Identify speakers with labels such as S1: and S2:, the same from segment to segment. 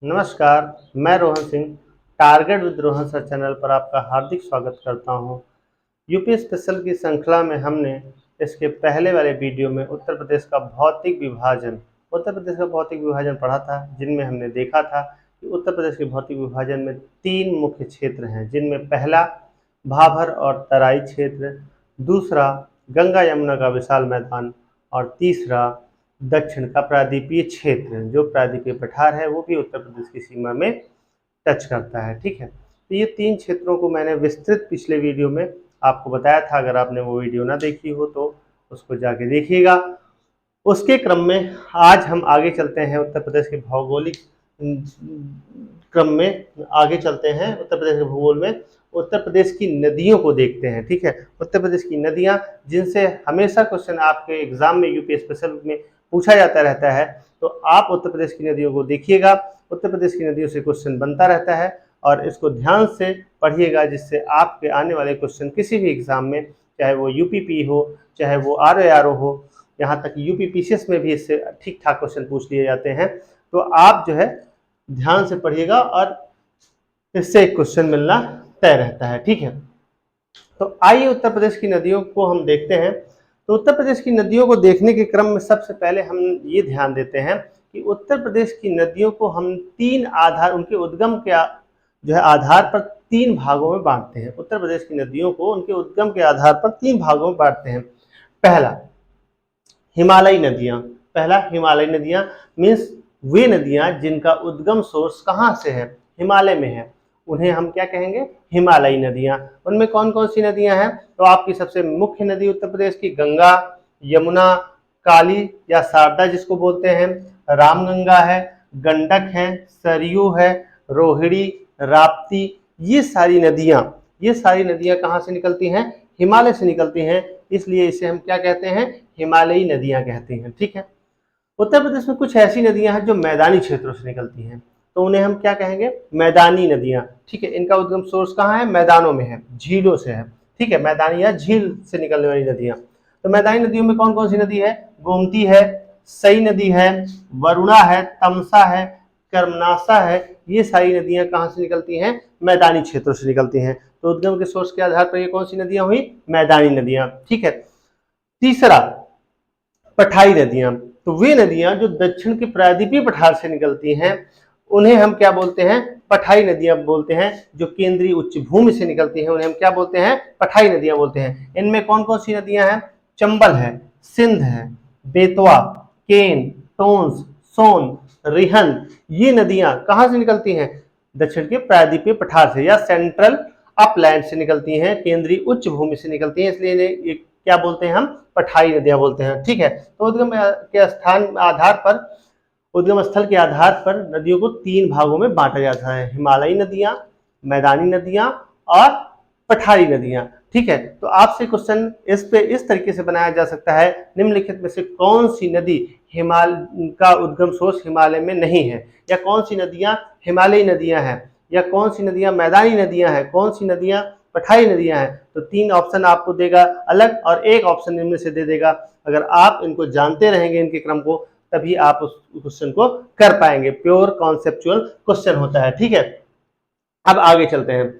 S1: नमस्कार, मैं Rohan Singh target with Rohan sir channel पर आपका हार्दिक स्वागत करता हूं। यूपी स्पेशल की श्रृंखला में हमने इसके पहले वाले वीडियो में उत्तर प्रदेश का भौतिक विभाजन पढ़ा था, जिनमें हमने देखा था कि उत्तर प्रदेश के भौतिक विभाजन में 3 मुख्य क्षेत्र हैं, जिनमें पहला भाभर और तराई क्षेत्र, दूसरा गंगा यमुना का विशाल मैदान और तीसरा दक्षिण का प्रायद्वीपीय क्षेत्र, जो प्रायद्वीपीय पठार है वो भी उत्तर प्रदेश की सीमा में टच करता है। ठीक है, तो ये 3 क्षेत्रों को मैंने विस्तृत पिछले वीडियो में आपको बताया था। अगर आपने वो वीडियो ना देखी हो तो उसको जाके देखिएगा। उसके क्रम में आज हम आगे चलते हैं उत्तर प्रदेश के भौगोलिक क्रम में आगे चलते हैं। उत्तर प्रदेश के भूगोल में उत्तर प्रदेश की नदियों को देखते हैं। ठीक है, उत्तर प्रदेश की नदियां, जिनसे हमेशा क्वेश्चन आपके एग्जाम में यूपी स्पेशल में पूछा जाता रहता है, तो आप उत्तर प्रदेश की नदियों को देखिएगा। उत्तर प्रदेश की नदियों से क्वेश्चन बनता रहता है और इसको ध्यान से पढ़िएगा, जिससे आपके आने वाले क्वेश्चन किसी भी एग्जाम में, चाहे वो यूपीपी हो, चाहे वो आरओआरओ हो, यहाँ तक यूपी पीसीएस में भी इससे ठीक ठाक क्वेश्चन पूछ लिए जाते हैं। तो आप जो है ध्यान से पढ़िएगा और इससे एक क्वेश्चन मिलना तय रहता है। ठीक है, तो आइए उत्तर प्रदेश की नदियों को हम देखते हैं। तो उत्तर प्रदेश की नदियों को देखने के क्रम में सबसे पहले हम ये ध्यान देते हैं कि उत्तर प्रदेश की नदियों को हम 3 आधार, उनके उद्गम के जो है आधार पर 3 भागों में बांटते हैं। उत्तर प्रदेश की नदियों को उनके उद्गम के आधार पर 3 भागों में बांटते हैं। पहला हिमालयी नदियां। पहला हिमालयी नदियां मीन्स वे नदियां जिनका उद्गम सोर्स कहाँ से है, हिमालय में है, उन्हें हम क्या कहेंगे, हिमालयी नदियां। उनमें कौन कौन सी नदियां हैं? तो आपकी सबसे मुख्य नदी उत्तर प्रदेश की गंगा, यमुना, काली या शारदा जिसको बोलते हैं, रामगंगा है, गंडक है, सरयू है, रोहिणी, राप्ती, ये सारी नदियां कहाँ से निकलती हैं? हिमालय से निकलती हैं। इसलिए इसे हम क्या कहते हैं? हिमालयी नदियां कहते हैं। ठीक है, उत्तर प्रदेश में कुछ ऐसी नदियां हैं जो मैदानी क्षेत्रों से निकलती हैं, तो उन्हें हम क्या कहेंगे? मैदानी नदियां। ठीक है, इनका उद्गम सोर्स कहाँ है? मैदानों में है, झीलों से है। ठीक है, मैदानी या झील से निकलने वाली नदियां। तो मैदानी नदियों में कौन कौन सी नदी है? गोमती है, सई नदी है, वरुणा है, तमसा है, कर्मनाशा है। ये सारी नदियां कहाँ से निकलती हैं? मैदानी क्षेत्रों से निकलती हैं। तो उद्गम के सोर्स के आधार पर ये कौन सी नदियां हुई? मैदानी नदियां। ठीक है, तीसरा पठाई नदियां। तो वे नदियां जो दक्षिण के प्रायद्वीपीय पठार से निकलती हैं, उन्हें हम क्या बोलते हैं? पठाई नदियां बोलते हैं। जो केंद्रीय उच्च भूमि से निकलती हैं उन्हें हम क्या बोलते हैं? पठाई नदियां बोलते हैं। इनमें कौन कौन सी नदियां हैं? चंबल है, सिंध है, बेतवा, केन, टोंस, सोन, रिहन। ये नदियां कहां से निकलती हैं? दक्षिण के प्रायद्वीपीय पठार से या सेंट्रल अपलैंड से निकलती हैं, केंद्रीय उच्च भूमि से निकलती हैं। इसलिए इन्हें क्या बोलते हैं? हम पठाई नदियां बोलते हैं। ठीक है, तो उद्गम के स्थान आधार पर, उद्गम स्थल के आधार पर नदियों को 3 भागों में बांटा जाता है: हिमालयी नदियां, मैदानी नदियां और पठारी नदियां। ठीक है, तो आपसे क्वेश्चन इस तरीके से बनाया जा सकता है: निम्नलिखित में से कौन सी नदी हिमालय का उद्गम सोर्स हिमालय में नहीं है, या कौन सी नदियां हिमालयी नदियां हैं, या कौन सी नदियां मैदानी नदियां हैं, कौन सी नदियां पठाई नदियां हैं। तो 3 ऑप्शन आपको देगा अलग और एक ऑप्शन इनमें से दे देगा। अगर आप इनको जानते रहेंगे, इनके क्रम को, तभी आप उस क्वेश्चन को कर पाएंगे। प्योर कॉन्सेप्चुअल क्वेश्चन होता है। ठीक है, अब आगे चलते हैं।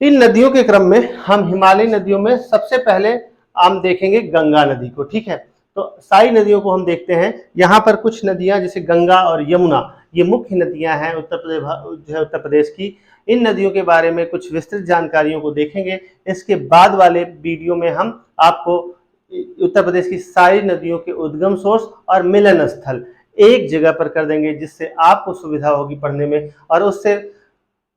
S1: इन नदियों के क्रम में हम हिमालयी नदियों में सबसे पहले हम देखेंगे गंगा नदी को। ठीक है, तो सारी नदियों को हम देखते हैं। यहाँ पर कुछ नदियां जैसे गंगा और यमुना, ये मुख्य नदियां हैं उत्तर प्रदेश की। इन नदियों के बारे में कुछ विस्तृत जानकारियों को देखेंगे। इसके बाद वाले वीडियो में हम आपको उत्तर प्रदेश की सारी नदियों के उद्गम सोर्स और मिलन स्थल एक जगह पर कर देंगे, जिससे आपको सुविधा होगी पढ़ने में, और उससे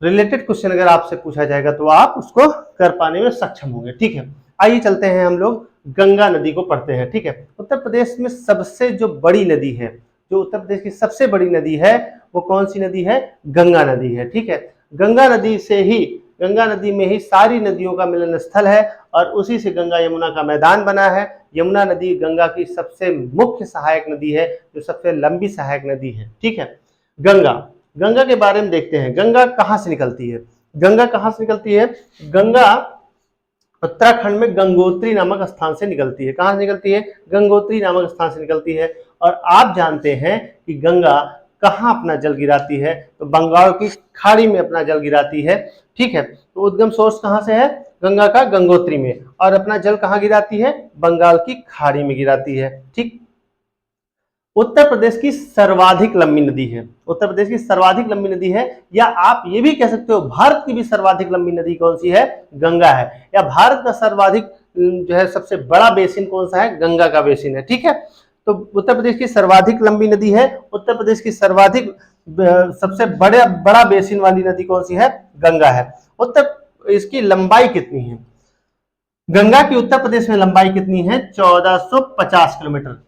S1: रिलेटेड क्वेश्चन अगर आपसे पूछा जाएगा तो आप उसको कर पाने में सक्षम होंगे। ठीक है, आइए चलते हैं, हम लोग गंगा नदी को पढ़ते हैं। ठीक है, उत्तर प्रदेश में सबसे जो बड़ी नदी है, जो उत्तर प्रदेश की सबसे बड़ी नदी है, वो कौन सी नदी है? गंगा नदी है। ठीक है, गंगा नदी में ही सारी नदियों का मिलन स्थल है और उसी से गंगा यमुना का मैदान बना है। यमुना नदी गंगा की सबसे मुख्य सहायक नदी है, जो सबसे लंबी सहायक नदी है। ठीक है, गंगा के बारे में देखते हैं। गंगा कहाँ से निकलती है? गंगा उत्तराखंड में गंगोत्री नामक स्थान से निकलती है। कहाँ से निकलती है? गंगोत्री नामक स्थान से निकलती है। और आप जानते हैं कि गंगा कहाँ अपना जल गिराती है? तो बंगाल की खाड़ी में अपना जल गिराती है। ठीक है, तो उद्गम सोर्स कहाँ से है? गंगा का गंगोत्री में, और अपना जल कहाँ गिराती है? बंगाल की खाड़ी में गिराती है। ठीक, उत्तर प्रदेश की सर्वाधिक लंबी नदी है, उत्तर प्रदेश की सर्वाधिक लंबी नदी है, या आप ये भी कह सकते हो भारत की भी सर्वाधिक लंबी नदी कौन सी है? गंगा है। या भारत का सर्वाधिक जो है सबसे बड़ा बेसिन कौन सा है? गंगा का बेसिन है। ठीक है, तो उत्तर प्रदेश की सर्वाधिक लंबी नदी है, उत्तर प्रदेश की सर्वाधिक सबसे बड़ा बेसिन वाली नदी कौन सी है? गंगा है। उत्तर इसकी लंबाई कितनी है? गंगा की उत्तर प्रदेश में लंबाई कितनी है? 1450 किलोमीटर।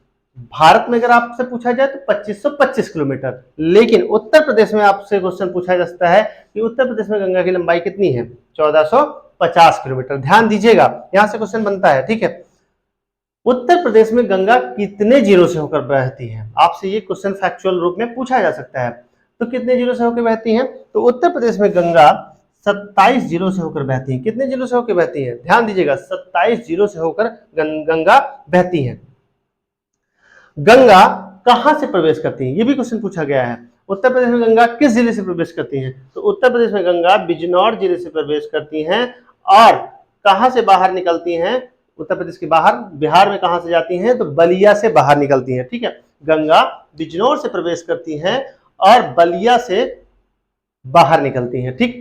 S1: भारत में अगर आपसे पूछा जाए तो 2525 किलोमीटर, लेकिन उत्तर प्रदेश में आपसे क्वेश्चन पूछा जा सकता है कि उत्तर प्रदेश में गंगा की लंबाई कितनी है? 1450 किलोमीटर। ध्यान दीजिएगा, यहां से क्वेश्चन बनता है। ठीक है, उत्तर प्रदेश में गंगा कितने जिलों से होकर बहती है? आपसे ये क्वेश्चन फैक्चुअल रूप में पूछा जा सकता है। तो कितने जिलों से होकर बहती है? तो उत्तर प्रदेश में गंगा 27 जिलों से होकर बहती है। कितने जिलों से होकर बहती है? ध्यान दीजिएगा, 27 जिलों से होकर गंगा बहती है। गंगा कहां से प्रवेश करती है? ये भी क्वेश्चन पूछा गया है। उत्तर प्रदेश में गंगा किस जिले से प्रवेश करती है? तो उत्तर प्रदेश में गंगा बिजनौर जिले से प्रवेश करती हैं। और कहां से बाहर निकलती हैं? उत्तर प्रदेश के बाहर, बिहार में कहां से जाती हैं? तो बलिया से बाहर निकलती हैं। ठीक है, गंगा बिजनौर से प्रवेश करती हैं और बलिया से बाहर निकलती हैं। ठीक,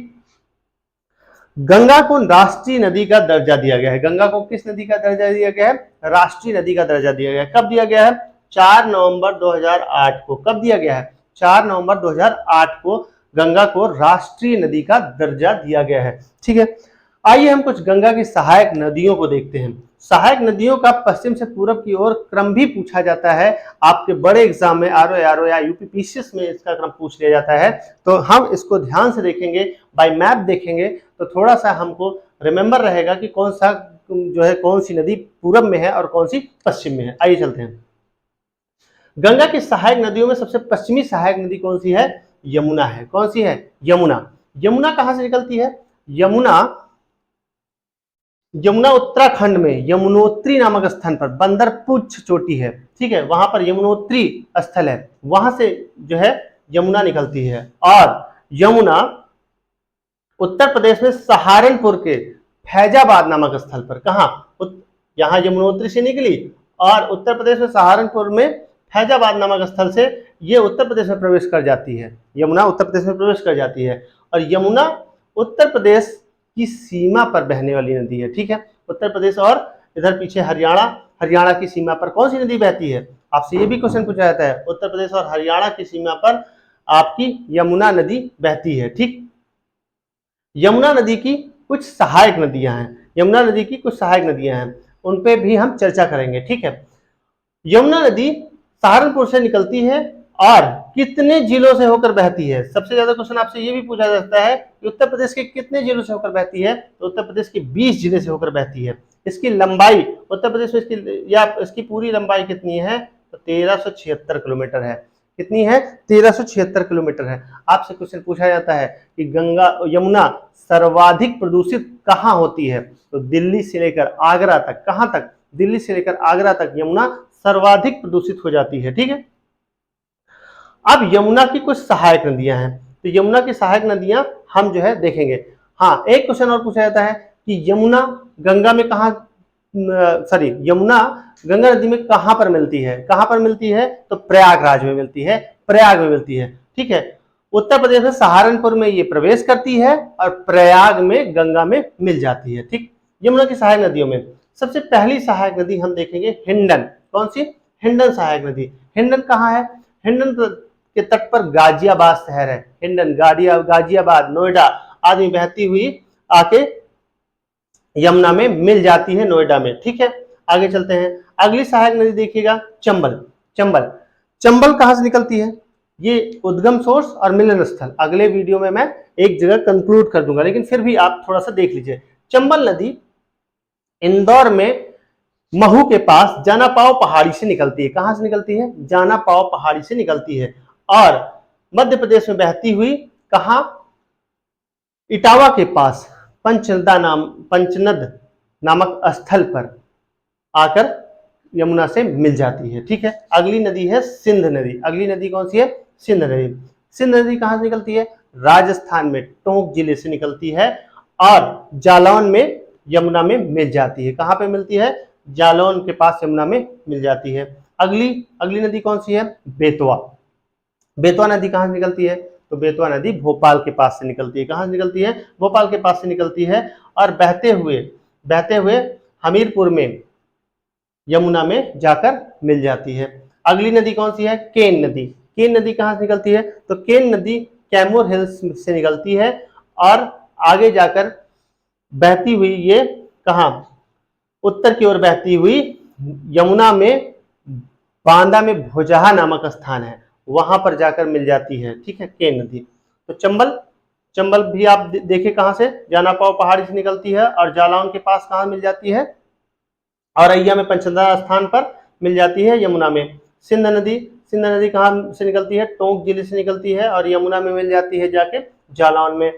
S1: गंगा को राष्ट्रीय नदी का दर्जा दिया गया है। गंगा को किस नदी का दर्जा दिया गया है? राष्ट्रीय नदी का दर्जा दिया गया है। कब दिया गया है? 4 नवंबर 2008 को। कब दिया गया है? 4 नवंबर 2008 को गंगा को राष्ट्रीय नदी का दर्जा दिया गया है। ठीक है, आइए हम कुछ गंगा की सहायक नदियों को देखते हैं। सहायक नदियों का पश्चिम से पूरब की ओर क्रम भी पूछा जाता है। आपके बड़े एग्जाम में आरओ या यूपीपीसीएस में इसका क्रम पूछ लिया जाता है, तो हम इसको ध्यान से देखेंगे, बाय मैप देखेंगे तो थोड़ा सा हमको रिमेंबर रहेगा कि कौन सा जो है कौन सी नदी पूरब में है और कौन सी पश्चिम में है। आइए चलते हैं। गंगा की सहायक नदियों में सबसे पश्चिमी सहायक नदी कौन सी है? यमुना है। कौन सी है? यमुना। यमुना कहां से निकलती है? यमुना उत्तराखंड में यमुनोत्री नामक स्थान पर बंदरपुछ चोटी है। ठीक है, वहां पर यमुनोत्री स्थल है, वहां से जो है यमुना निकलती है। और यमुना उत्तर प्रदेश में सहारनपुर के फैजाबाद नामक स्थल पर, कहा? यहां यमुनोत्री से निकली और उत्तर प्रदेश में सहारनपुर में फैजाबाद नामक स्थल से ये उत्तर प्रदेश में प्रवेश कर जाती है। यमुना उत्तर प्रदेश में प्रवेश कर जाती है और यमुना उत्तर प्रदेश की सीमा पर बहने वाली नदी है। ठीक है, उत्तर प्रदेश और इधर पीछे हरियाणा की सीमा पर कौन सी नदी बहती है? आपसे ये भी क्वेश्चन पूछा जाता है। उत्तर प्रदेश और हरियाणा की सीमा पर आपकी यमुना नदी बहती है। ठीक, यमुना नदी की कुछ सहायक नदियां हैं, यमुना नदी की कुछ सहायक नदियां हैं, उन पे भी हम चर्चा करेंगे। ठीक है, यमुना नदी सहारनपुर से निकलती है और कितने जिलों से होकर बहती है? सबसे ज्यादा क्वेश्चन आपसे ये भी पूछा जा सकता है कि उत्तर प्रदेश के कितने जिलों से होकर बहती है? तो उत्तर प्रदेश के 20 जिले से होकर बहती है। इसकी लंबाई उत्तर प्रदेश में इसकी पूरी लंबाई कितनी है? तो 1376 किलोमीटर है। कितनी है? 1376 किलोमीटर है। आपसे क्वेश्चन पूछा जाता है कि यमुना सर्वाधिक प्रदूषित कहाँ होती है? तो दिल्ली से लेकर आगरा तक। कहां तक? दिल्ली से लेकर आगरा तक यमुना सर्वाधिक प्रदूषित हो जाती है। ठीक है, अब यमुना की कुछ सहायक नदियां हैं, तो यमुना की सहायक नदियां हम जो है देखेंगे। हाँ, एक क्वेश्चन और पूछा जाता है कि यमुना गंगा में यमुना गंगा नदी में कहां पर मिलती है? कहां पर मिलती है? तो प्रयागराज में मिलती है, प्रयाग में मिलती है। ठीक है, उत्तर प्रदेश में सहारनपुर में ये प्रवेश करती है और प्रयाग में गंगा में मिल जाती है। ठीक, यमुना की सहायक नदियों में सबसे पहली सहायक नदी हम देखेंगे हिंडन। कौन सी? हिंडन सहायक नदी। हिंडन कहाँ है? हिंडन के तट पर गाजियाबाद शहर है। हिंडन गाजियाबाद, नोएडा आदि बहती हुई आके यमुना में मिल जाती है, नोएडा में। ठीक है, आगे चलते हैं। अगली सहायक नदी देखिएगा, चंबल। चंबल चंबल कहां से निकलती है? ये उद्गम सोर्स और मिलन स्थल अगले वीडियो में मैं एक जगह कंक्लूड कर दूंगा, लेकिन फिर भी आप थोड़ा सा देख लीजिए। चंबल नदी इंदौर में महू के पास जानापाव पहाड़ी से निकलती है। कहां से निकलती है? जानापाव पहाड़ी से निकलती है और मध्य प्रदेश में बहती हुई कहां? इटावा के पास पंचनद नामक स्थल पर आकर यमुना से मिल जाती है। ठीक है, अगली नदी है सिंध नदी। अगली नदी कौन सी है? सिंध नदी। सिंध नदी कहाँ से निकलती है? राजस्थान में टोंक जिले से निकलती है और जालौन में यमुना में मिल जाती है। कहाँ पे मिलती है? जालौन के पास यमुना में मिल जाती है। अगली अगली नदी कौन सी है? बेतवा। बेतवा नदी कहाँ से निकलती है? तो बेतवा नदी भोपाल के पास से निकलती है। कहाँ से निकलती है? भोपाल के पास से निकलती है और बहते हुए हमीरपुर में यमुना में जाकर मिल जाती है। अगली नदी कौन सी है? केन नदी। केन नदी कहाँ से निकलती है? तो केन नदी कैमूर हिल्स से निकलती है और आगे जाकर बहती हुई ये कहाँ? उत्तर की ओर बहती हुई यमुना में बांदा में भुजहा नामक स्थान है, वहां पर जाकर मिल जाती है। ठीक है, केन नदी। तो चंबल, चंबल भी आप देखे कहां से? जाना पाओ पहाड़ी से निकलती है और जालौन के पास कहां मिल जाती है? औरैया में पंचदा स्थान पर मिल जाती है यमुना में। सिंध नदी, सिंध नदी कहाँ से निकलती है? टोंक जिले से निकलती है और यमुना में मिल जाती है जाके जालौन में।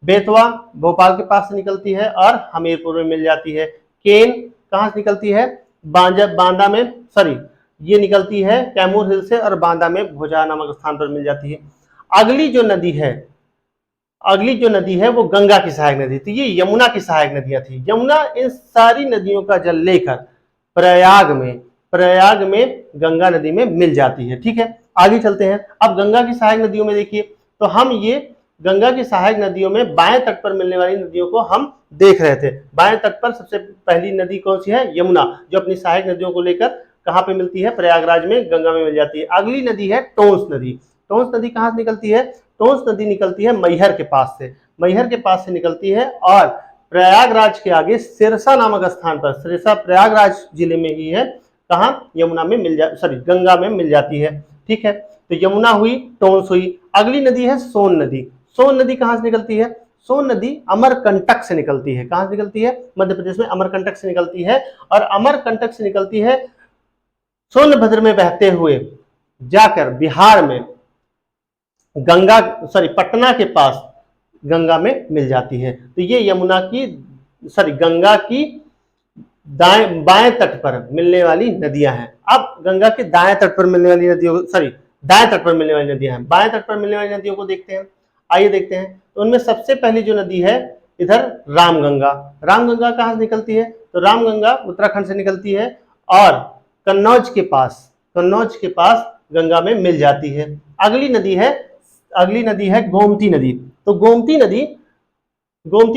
S1: बेतवा भोपाल के पास से निकलती है और हमीरपुर में मिल जाती है। केन कहाँ से निकलती है? बांदा में, सॉरी, ये निकलती है कैमूर हिल से और बांदा में भुजहा नामक स्थान पर मिल जाती है। अगली जो नदी है वो गंगा की सहायक नदी थी। ये यमुना की सहायक नदियां थी। यमुना इन सारी नदियों का जल लेकर प्रयाग में गंगा नदी में मिल जाती है। ठीक है, आगे चलते हैं। अब गंगा की सहायक नदियों में देखिए, तो हम ये गंगा की सहायक नदियों में बाएं तट पर मिलने वाली नदियों को हम देख रहे थे। बाएं तट पर सबसे पहली नदी कौन सी है? यमुना, जो अपनी सहायक नदियों को लेकर कहाँ पे मिलती है? प्रयागराज में गंगा में मिल जाती है। अगली नदी है टोंस नदी। टोंस नदी कहाँ से निकलती है? टोंस नदी निकलती है मैहर के पास से, मैहर के पास से निकलती है और प्रयागराज के आगे सिरसा नामक स्थान पर, सिरसा प्रयागराज जिले में ही है, कहाँ? यमुना में गंगा में मिल जाती है। ठीक है, तो यमुना हुई, टोंस हुई। अगली नदी है सोन नदी। सोन नदी कहाँ से निकलती है? सोन नदी अमरकंटक से निकलती है। कहाँ से निकलती है? मध्य प्रदेश में अमरकंटक से निकलती है और अमरकंटक से निकलती है सोनभद्र में बहते हुए जाकर बिहार में पटना के पास गंगा में मिल जाती है। तो ये गंगा की बाएं तट पर मिलने वाली नदियां हैं। अब गंगा के दाएं तट पर मिलने वाली दाएं तट पर मिलने वाली नदियां हैं। बाएं तट पर मिलने वाली नदियों को देखते हैं, आइए देखते हैं। तो उनमें सबसे पहली जो नदी है इधर रामगंगा। रामगंगा कहाँ से निकलती है? तो रामगंगा उत्तराखंड से निकलती है और कन्नौज के पास गंगा में मिल जाती है। अगली नदी है गोमती नदी। तो गोमती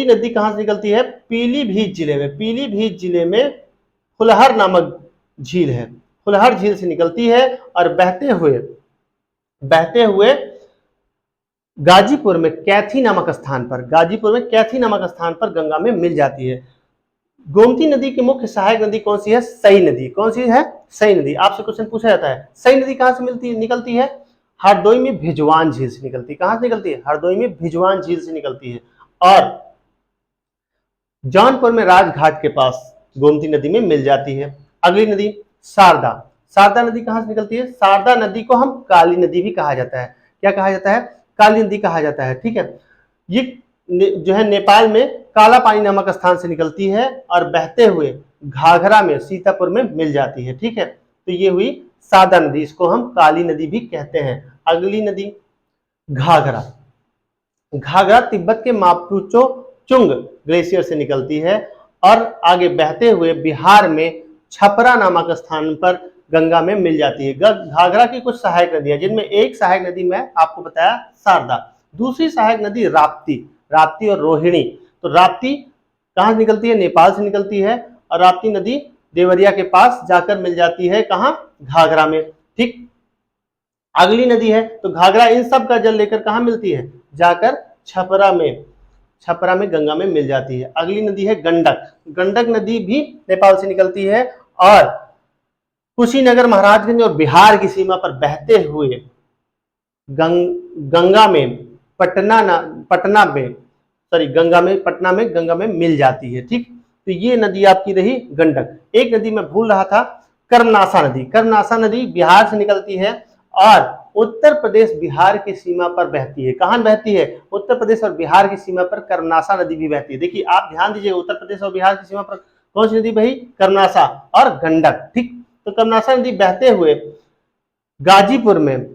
S1: नदी कहां से निकलती है? पीलीभीत जिले में फुलहर नामक झील है, फुलहर झील से निकलती है और बहते हुए गाजीपुर में कैथी नामक स्थान पर गंगा में मिल जाती है। गोमती नदी की मुख्य सहायक नदी कौन सी है? सई नदी। कौन सी है? सई नदी। आपसे क्वेश्चन पूछा जाता है, सई नदी कहां से निकलती है? हरदोई में भिजवान झील से निकलती है। कहां से निकलती है? हरदोई में भिजवान झील से निकलती है। और जौनपुर में राजघाट के पास गोमती नदी में मिल जाती है। अगली नदी शारदा नदी कहां से निकलती है? शारदा नदी को हम काली नदी भी कहा जाता है। क्या कहा जाता है? काली नदी कहा जाता है। ठीक है, ये जो है नेपाल में काला पानी नामक स्थान से निकलती है और बहते हुए घाघरा में सीतापुर में मिल जाती है। ठीक है, तो ये हुई शारदा नदी, इसको हम काली नदी भी कहते हैं। अगली नदी घाघरा तिब्बत के मापुचो चुंग ग्लेशियर से निकलती है और आगे बहते हुए बिहार में छपरा नामक स्थान पर गंगा में मिल जाती है। घाघरा की कुछ सहायक नदियां, जिनमें एक सहायक नदी मैं आपको बताया शारदा, दूसरी सहायक नदी राप्ती और रोहिणी। तो राप्ती कहां से निकलती है? नेपाल से निकलती है और राप्ती नदी देवरिया के पास जाकर मिल जाती है, कहां? घाघरा में। ठीक, अगली नदी है, तो घाघरा इन सब का जल लेकर कहां मिलती है? जाकर छपरा में गंगा में मिल जाती है। अगली नदी है गंडक नदी भी नेपाल से निकलती है और कुशीनगर, महाराजगंज और बिहार की सीमा पर बहते हुए गंगा में पटना में गंगा में मिल जाती है। ठीक, तो ये नदी आपकी रही गंडक। एक नदी मैं भूल रहा था, कर्मनासा नदी बिहार से निकलती है और उत्तर प्रदेश बिहार की सीमा पर बहती है। कहां बहती है? उत्तर प्रदेश और बिहार की सीमा पर कर्मनासा नदी भी बहती है। देखिए, आप ध्यान दीजिए, उत्तर प्रदेश और बिहार की सीमा पर कौन सी नदी बही? कर्मनासा और गंडक। ठीक, तो कर्मनासा नदी बहते हुए गाजीपुर में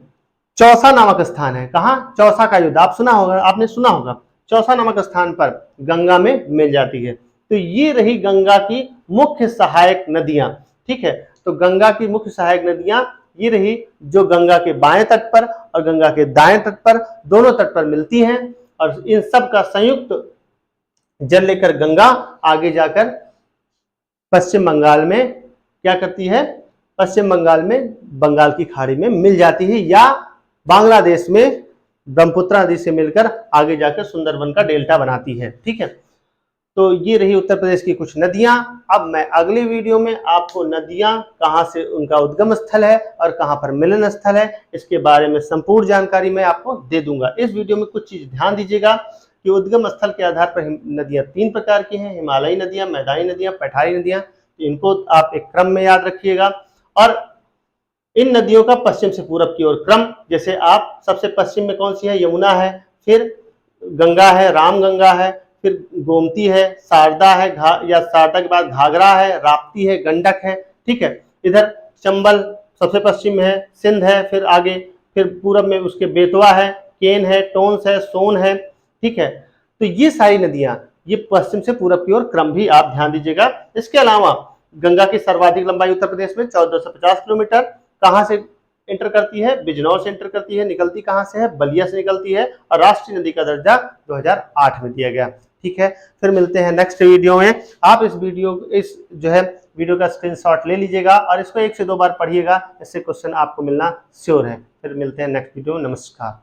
S1: चौसा नामक स्थान है। कहाँ? चौसा का युद्ध आप सुना होगा, आपने सुना होगा। चौसा नामक स्थान पर गंगा में मिल जाती है। तो ये रही गंगा की मुख्य सहायक नदियां। ठीक है, तो गंगा की मुख्य सहायक नदियां ये रही, जो गंगा के बाएं तट पर और गंगा के दाएं तट पर, दोनों तट पर मिलती हैं, और इन सब का संयुक्त जल लेकर गंगा आगे जाकर पश्चिम बंगाल में क्या करती है? पश्चिम बंगाल में बंगाल की खाड़ी में मिल जाती है, या बांग्लादेश में ब्रह्मपुत्र नदी से मिलकर आगे जाकर सुंदरबन का डेल्टा बनाती है। ठीक है, तो ये रही उत्तर प्रदेश की कुछ नदियां। अब मैं अगले वीडियो में आपको नदियां कहां से उनका उद्गम स्थल है और कहां पर मिलन स्थल है, इसके बारे में संपूर्ण जानकारी मैं आपको दे दूंगा। इस वीडियो में कुछ चीज ध्यान दीजिएगा कि उद्गम स्थल के आधार पर नदियां 3 प्रकार की हैं: हिमालयी नदियां, मैदानी नदियां, पठारी नदियां। इनको आप एक क्रम में याद रखिएगा। और इन नदियों का पश्चिम से पूरब की ओर क्रम, जैसे आप सबसे पश्चिम में कौन सी है? यमुना है, फिर गंगा है, रामगंगा है, फिर गोमती है, शारदा है, या शारदा के बाद घाघरा है, राप्ती है, गंडक है। ठीक है, इधर चंबल सबसे पश्चिम में है, सिंध है, फिर आगे फिर पूरब में उसके बेतवा है, केन है, टोंस है, सोन है। ठीक है, तो ये सारी नदियां ये पश्चिम से पूरब की ओर क्रम भी आप ध्यान दीजिएगा। इसके अलावा गंगा की सर्वाधिक लंबाई उत्तर प्रदेश में 1450 किलोमीटर कहां से इंटर करती है? बिजनौर से इंटर करती है। निकलती कहां से है? बलिया से निकलती है, और राष्ट्रीय नदी का दर्जा 2008 में दिया गया। ठीक है, फिर मिलते हैं नेक्स्ट वीडियो में। आप इस वीडियो का स्क्रीनशॉट ले लीजिएगा और इसको 1 से 2 बार पढ़िएगा, इससे क्वेश्चन आपको मिलना श्योर है। फिर मिलते हैं नेक्स्ट वीडियो। नमस्कार।